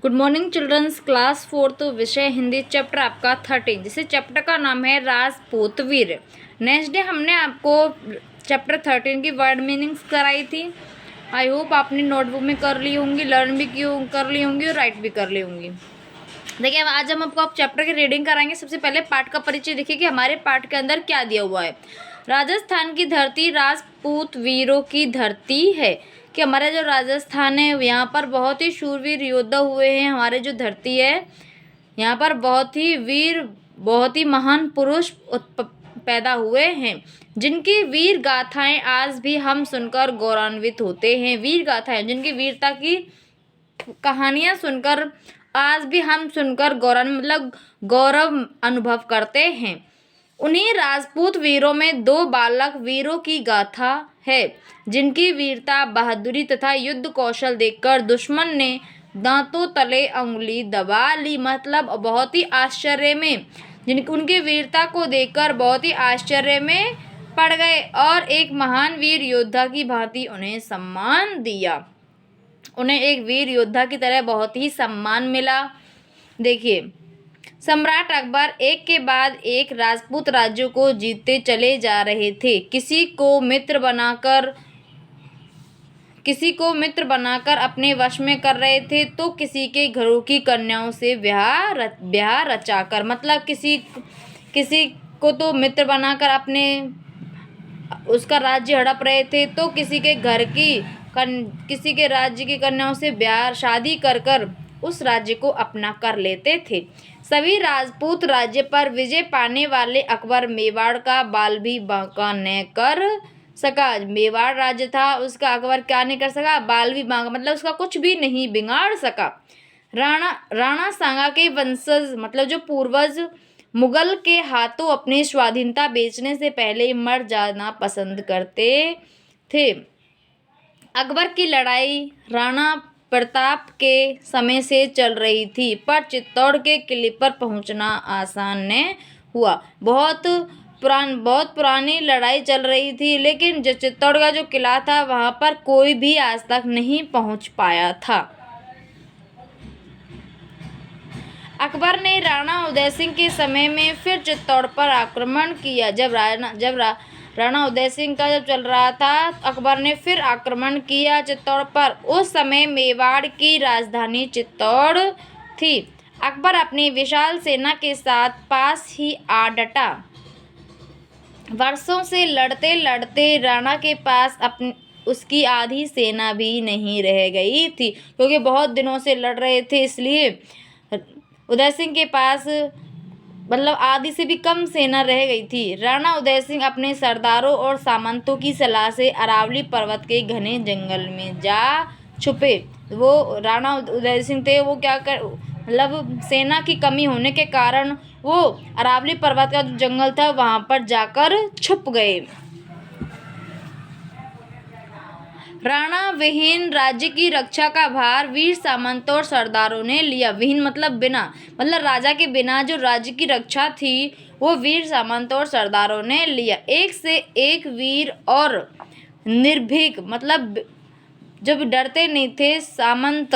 Good morning children's, class 4 विषय Hindi, chapter आपका 13, जिसे चैप्टर का नाम है राजपूत वीर। नेक्स्ट डे हमने आपको चैप्टर 13 की वर्ड मीनिंग्स कराई थी। आई होप आपने नोटबुक में कर ली होंगी, लर्न भी कर ली होंगी और राइट भी कर ली होंगी। देखिए, आज हम आपको चैप्टर की रीडिंग कराएंगे। सबसे पहले पाठ का परिचय देखिए कि हमारे पाठ के अंदर क्या दिया हुआ है। राजस्थान की धरती राजपूत वीरों की धरती है, कि हमारा जो राजस्थान है यहाँ पर बहुत ही शूरवीर योद्धा हुए हैं। हमारे जो धरती है यहाँ पर बहुत ही वीर, बहुत ही महान पुरुष पैदा हुए हैं, जिनकी वीर गाथाएं आज भी हम सुनकर गौरवान्वित होते हैं। वीर गाथाएं, जिनकी वीरता की कहानियां सुनकर आज भी हम सुनकर गौरव अनुभव करते हैं। उन्हीं राजपूत वीरों में दो बालक वीरों की गाथा है, जिनकी वीरता, बहादुरी तथा युद्ध कौशल देखकर दुश्मन ने दांतों तले अंगुली दबा ली। मतलब बहुत ही आश्चर्य में, उनकी वीरता को देखकर बहुत ही आश्चर्य में पड़ गए और एक महान वीर योद्धा की भांति उन्हें सम्मान दिया। उन्हें एक वीर योद्धा की तरह बहुत ही सम्मान मिला। देखिए, सम्राट अकबर एक के बाद एक राजपूत राज्यों को जीतते चले जा रहे थे। किसी को मित्र बनाकर अपने वश में कर रहे थे, तो किसी के घरों की कन्याओं से ब्याह रचाकर, मतलब किसी को तो मित्र बनाकर अपने उसका राज्य हड़प रहे थे, तो किसी के राज्य की कन्याओं से शादी कर उस राज्य को अपना कर लेते थे। सभी राजपूत राज्य पर विजय पाने वाले अकबर मेवाड़ का बाल भी बांका न कर सका। मेवाड़ राज्य था, उसका अकबर क्या नहीं कर सका, बाल भी बांका, मतलब उसका कुछ भी नहीं बिगाड़ सका। राणा सांगा के वंशज, मतलब जो पूर्वज मुगल के हाथों अपनी स्वाधीनता बेचने से पहले मर जाना पसंद करते थे। अकबर की लड़ाई राणा प्रताप के समय से चल रही थी, पर चित्तौड़ के किले पर पहुंचना आसान न हुआ। बहुत पुरानी लड़ाई चल रही थी, लेकिन जो चित्तौड़ का जो किला था वहां पर कोई भी आज तक नहीं पहुंच पाया था। अकबर ने राणा उदय सिंह के समय में फिर चित्तौड़ पर आक्रमण किया। जब राणा उदय सिंह का जब चल रहा था, अकबर ने फिर आक्रमण किया चित्तौड़ पर। उस समय मेवाड़ की राजधानी चित्तौड़ थी। अकबर अपनी विशाल सेना के साथ पास ही आ डटा। वर्षों से लड़ते लड़ते राणा के पास उसकी आधी सेना भी नहीं रह गई थी, क्योंकि बहुत दिनों से लड़ रहे थे, इसलिए उदय सिंह के पास मतलब आधी से भी कम सेना रह गई थी। राणा उदय सिंह अपने सरदारों और सामंतों की सलाह से अरावली पर्वत के घने जंगल में जा छुपे। वो राणा उदय सिंह थे, वो मतलब सेना की कमी होने के कारण वो अरावली पर्वत का जो जंगल था वहां पर जाकर छुप गए। राणा विहीन राज्य की रक्षा का भार वीर सामंतों और सरदारों ने लिया। विहीन मतलब बिना, मतलब राजा के बिना जो राज्य की रक्षा थी वो वीर सामंतों और सरदारों ने लिया। एक से एक वीर और निर्भीक, मतलब जब डरते नहीं थे, सामंत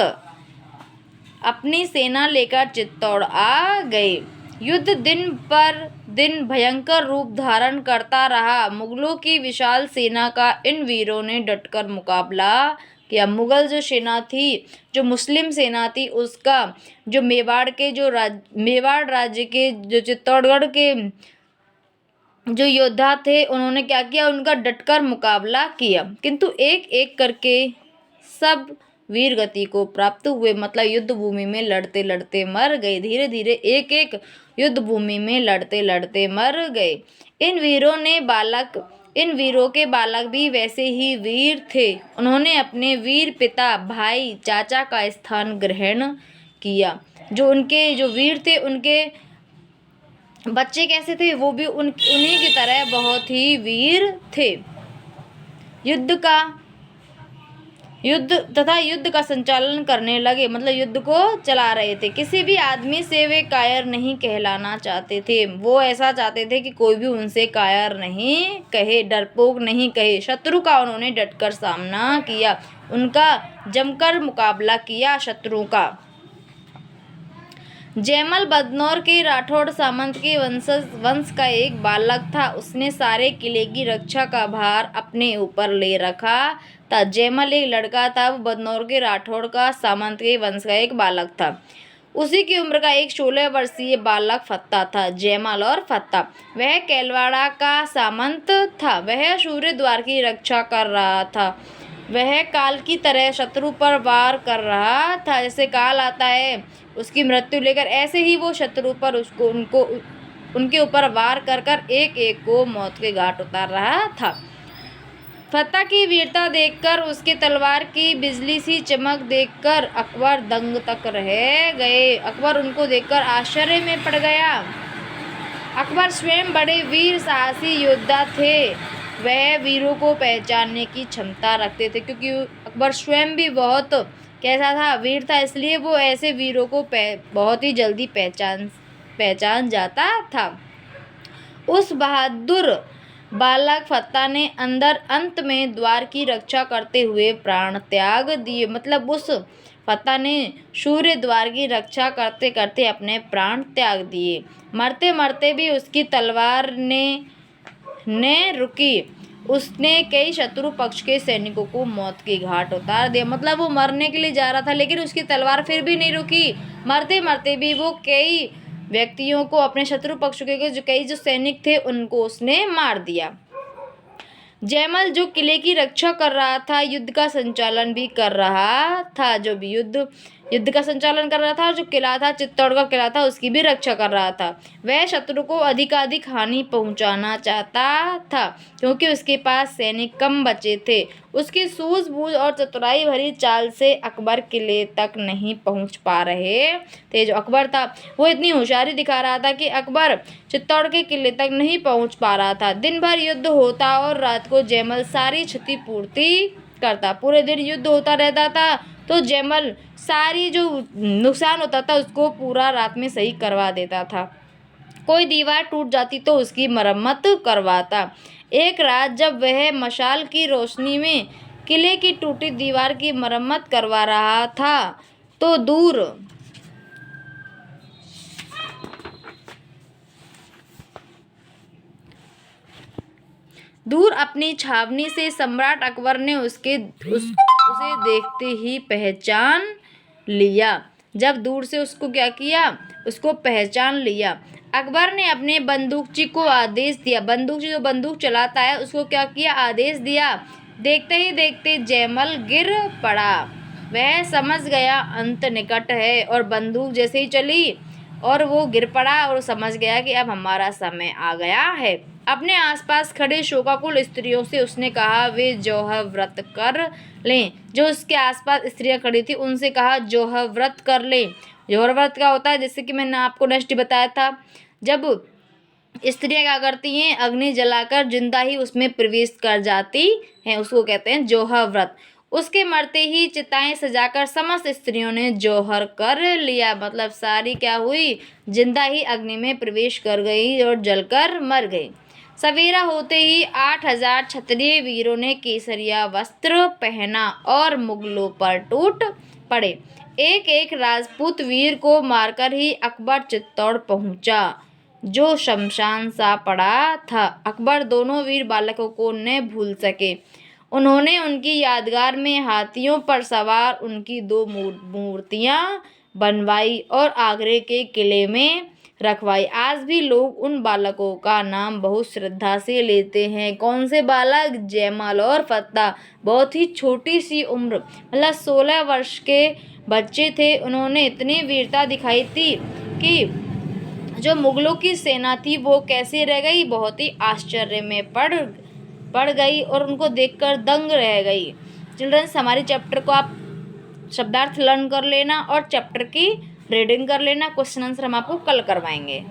अपनी सेना लेकर चित्तौड़ आ गए। युद्ध दिन पर दिन भयंकर रूप धारण करता रहा। मुगलों की विशाल सेना का इन वीरों ने डटकर मुकाबला किया। मुगल जो सेना थी, जो मुस्लिम सेना थी, उसका जो मेवाड़ राज्य के जो चित्तौड़गढ़ के जो योद्धा थे, उन्होंने क्या किया, उनका डटकर मुकाबला किया, किंतु एक एक करके सब वीर गति को प्राप्त हुए। मतलब युद्ध भूमि में लड़ते लड़ते मर गए। धीरे धीरे एक एक युद्ध भूमि में लड़ते लड़ते मर गए। इन वीरों के बालक भी वैसे ही वीर थे। उन्होंने अपने वीर पिता, भाई, चाचा का स्थान ग्रहण किया। जो वीर थे, उनके बच्चे कैसे थे, वो भी उन्हीं की तरह बहुत ही वीर थे। युद्ध का संचालन करने लगे, मतलब युद्ध को चला रहे थे। किसी भी आदमी से वे कायर नहीं कहलाना चाहते थे। वो ऐसा चाहते थे कि कोई भी उनसे कायर नहीं कहे, डरपोक नहीं कहे। शत्रु का उन्होंने डटकर सामना किया, उनका जमकर मुकाबला किया शत्रु का। जैमल बदनौर के राठौड़ सामंत के वंश का एक बालक था। उसने सारे किले की रक्षा का भार अपने ऊपर ले रखा था। जैमल एक लड़का था, वो बदनौर के राठौड़ का सामंत के वंश का एक बालक था। उसी की उम्र का एक 16 वर्षीय बालक फत्ता था। जैमल और फत्ता, वह केलवाड़ा का सामंत था। वह सूर्य द्वार की रक्षा कर रहा था। वह काल की तरह शत्रु पर वार कर रहा था। जैसे काल आता है उसकी मृत्यु लेकर, ऐसे ही वो शत्रु पर उनके ऊपर वार कर कर एक एक को मौत के घाट उतार रहा था। फत्ता की वीरता देखकर, उसके तलवार की बिजली सी चमक देखकर अकबर दंग तक रह गए। अकबर उनको देखकर आश्चर्य में पड़ गया। अकबर स्वयं बड़े वीर साहसी योद्धा थे। वह वीरों को पहचानने की क्षमता रखते थे, क्योंकि अकबर स्वयं भी बहुत कैसा था, वीर था, इसलिए वो ऐसे वीरों को बहुत ही जल्दी पहचान जाता था। उस बहादुर बालक फत्ता ने अंत में द्वार की रक्षा करते हुए प्राण त्याग दिए। मतलब उस फत्ता ने सूर्य द्वार की रक्षा करते करते अपने प्राण त्याग दिए। मरते मरते भी उसकी तलवार ने रुकी। उसने कई शत्रु पक्ष के सैनिकों को मौत के घाट उतार दिया। मतलब वो मरने के लिए जा रहा था, लेकिन उसकी तलवार फिर भी नहीं रुकी। मरते मरते भी वो कई व्यक्तियों को, अपने शत्रु पक्ष के जो सैनिक थे, उनको उसने मार दिया। जैमल जो किले की रक्षा कर रहा था, युद्ध का संचालन भी कर रहा था। जो भी युद्ध का संचालन कर रहा था, और जो किला था, चित्तौड़ का किला था, उसकी भी रक्षा कर रहा था। वह शत्रु को अधिकाधिक हानि पहुंचाना चाहता था, क्योंकि उसके पास सैनिक कम बचे थे। उसकी सूझबूझ और चतुराई भरी चाल से अकबर किले तक नहीं पहुंच पा रहे थे। जो अकबर था, वो इतनी होशियारी दिखा रहा था कि अकबर चित्तौड़ के किले तक नहीं पहुंच पा रहा था। दिन भर युद्ध होता और रात को जैमल सारी क्षतिपूर्ति करता। पूरे दिन युद्ध होता रहता था, तो जैमल सारी जो नुकसान होता था उसको पूरा रात में सही करवा देता था। कोई दीवार टूट जाती तो उसकी मरम्मत करवाता। एक रात जब वह मशाल की रोशनी में किले की टूटी दीवार की मरम्मत करवा रहा था, तो दूर अपनी छावनी से सम्राट अकबर ने उसे देखते ही पहचान लिया। जब दूर से उसको क्या किया, उसको पहचान लिया। अकबर ने अपने बंदूकची को आदेश दिया। बंदूकची जो बंदूक चलाता है, उसको क्या किया, आदेश दिया। देखते ही देखते जैमल गिर पड़ा। वह समझ गया अंत निकट है, और बंदूक जैसे ही चली और वो गिर पड़ा, और समझ गया कि अब हमारा समय आ गया है। अपने आसपास खड़े शोकाकुल स्त्रियों से उसने कहा, वे जौहर व्रत कर लें। जो उसके आसपास स्त्रियां खड़ी थी, उनसे कहा जौहर व्रत कर लें। जौहर व्रत क्या होता है, जैसे कि मैंने आपको नेक्स्ट बताया था, जब स्त्रियां क्या करती हैं, अग्नि जलाकर जिंदा ही उसमें प्रवेश कर जाती हैं, उसको कहते हैं जौहर व्रत। उसके मरते ही चिताएं सजाकर समस्त स्त्रियों ने जौहर कर लिया। मतलब सारी क्या हुई, जिंदा ही अग्नि में प्रवेश कर गई और जलकर मर गई। सवेरा होते ही 8000 क्षत्रिय वीरों ने केसरिया वस्त्र पहना और मुगलों पर टूट पड़े। एक एक राजपूत वीर को मारकर ही अकबर चित्तौड़ पहुंचा, जो शमशान सा पड़ा था। अकबर दोनों वीर बालकों को न भूल सके। उन्होंने उनकी यादगार में हाथियों पर सवार उनकी 2 मूर्तियां बनवाई और आगरे के किले में रखवाई। आज भी लोग उन बालकों का नाम बहुत श्रद्धा से लेते हैं। कौन से बालक, जैमल और फत्ता। बहुत ही छोटी सी उम्र, मतलब 16 वर्ष के बच्चे थे। उन्होंने इतनी वीरता दिखाई थी कि जो मुगलों की सेना थी वो कैसे रह गई, बहुत ही आश्चर्य में पड़ गई और उनको देखकर दंग रह गई। चिल्ड्रंस, हमारी चैप्टर को आप शब्दार्थ लर्न कर लेना और चैप्टर की रीडिंग कर लेना। क्वेश्चन आंसर हम आपको कल करवाएंगे।